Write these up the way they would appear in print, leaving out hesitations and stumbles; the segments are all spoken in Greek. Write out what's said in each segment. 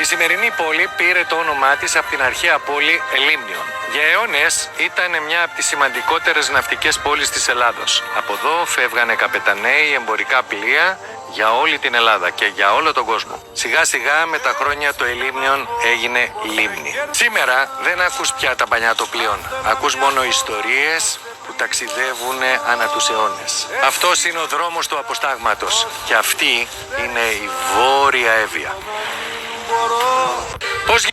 Η σημερινή πόλη πήρε το όνομά της από την αρχαία πόλη Λίμνιον. Για αιώνες ήταν μια από τις σημαντικότερες ναυτικές πόλεις της Ελλάδος. Από εδώ φεύγανε καπεταναίοι, εμπορικά πλοία για όλη την Ελλάδα και για όλο τον κόσμο. Σιγά σιγά με τα χρόνια το Ελίμνιον έγινε λίμνη. Σήμερα δεν ακούς πια τα μπανιά των πλοίων. Ακούς μόνο ιστορίες που ταξιδεύουν ανά τους αιώνες. Αυτός είναι ο δρόμος του αποστάγματος και αυτή είναι η Βόρεια Εύβοια. Πώς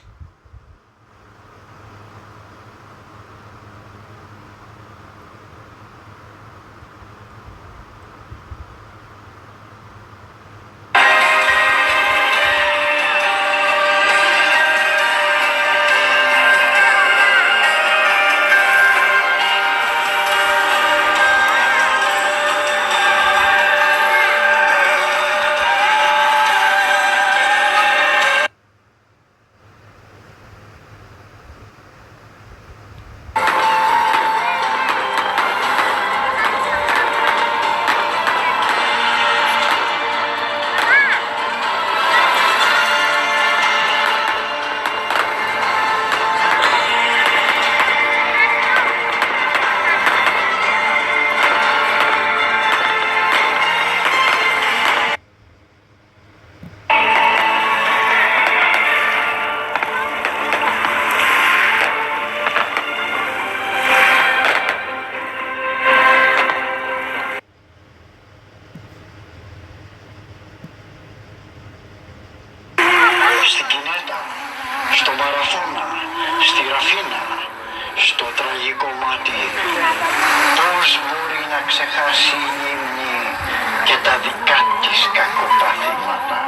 στην Κινέτα, στο Μαραθώνα, στη Ραφίνα, στο τραγικό μάτι. Πώς μπορεί να ξεχάσει η Λίμνη και τα δικά της κακοπαθήματα.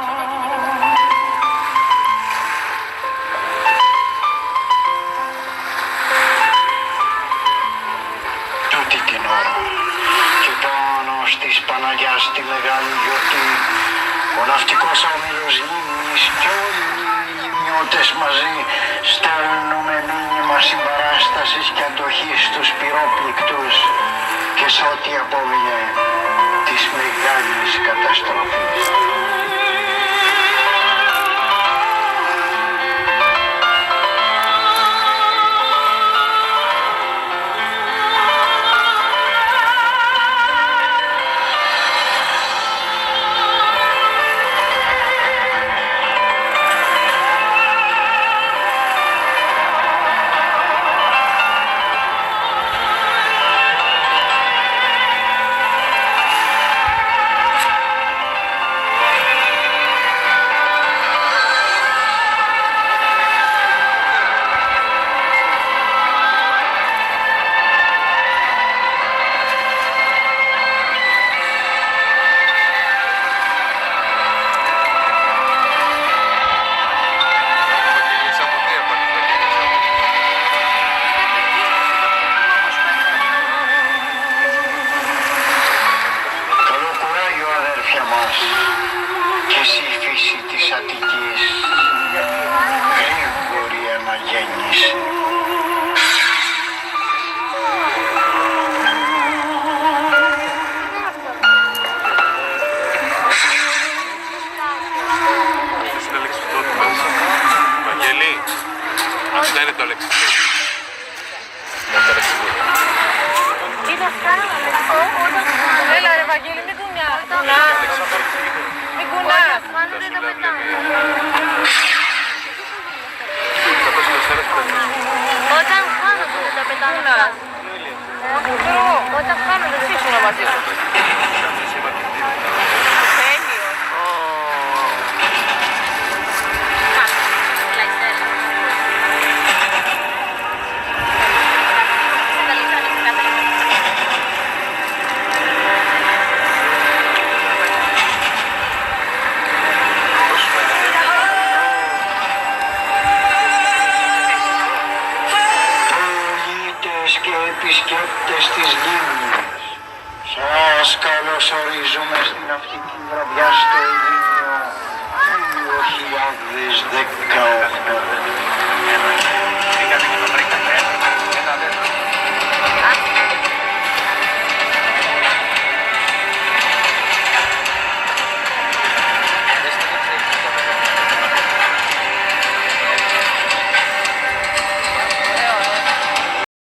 Τούτη την ώρα και πάνω στις Παναγιάς τη μεγάλη γιορτή, ο ναυτικός όμιλος Λίμνης και όλοι οι λιμνιώτες μαζί στέλνουμε μήνυμα συμπαράστασης και αντοχής στους πυρόπληκτους και σε ό,τι απόμεινε της μεγάλης καταστροφής. Και εσύ η φύση της Αττικής γρήγορη αναγέννηση. Βαγγέλη, αυτό είναι το λεξιτό. Έλα ρε Βαγγέλη, μην κουνάς. Μην κουνάς. Όταν χάνονται δεν τα πετάνε. Όταν χάνονται δεν ήσουν μαζί σου. Και επισκέπτες της Λίμνης, σας καλωσορίζουμε στην ναυτική βραδιά στο Ελίμνιο 2018.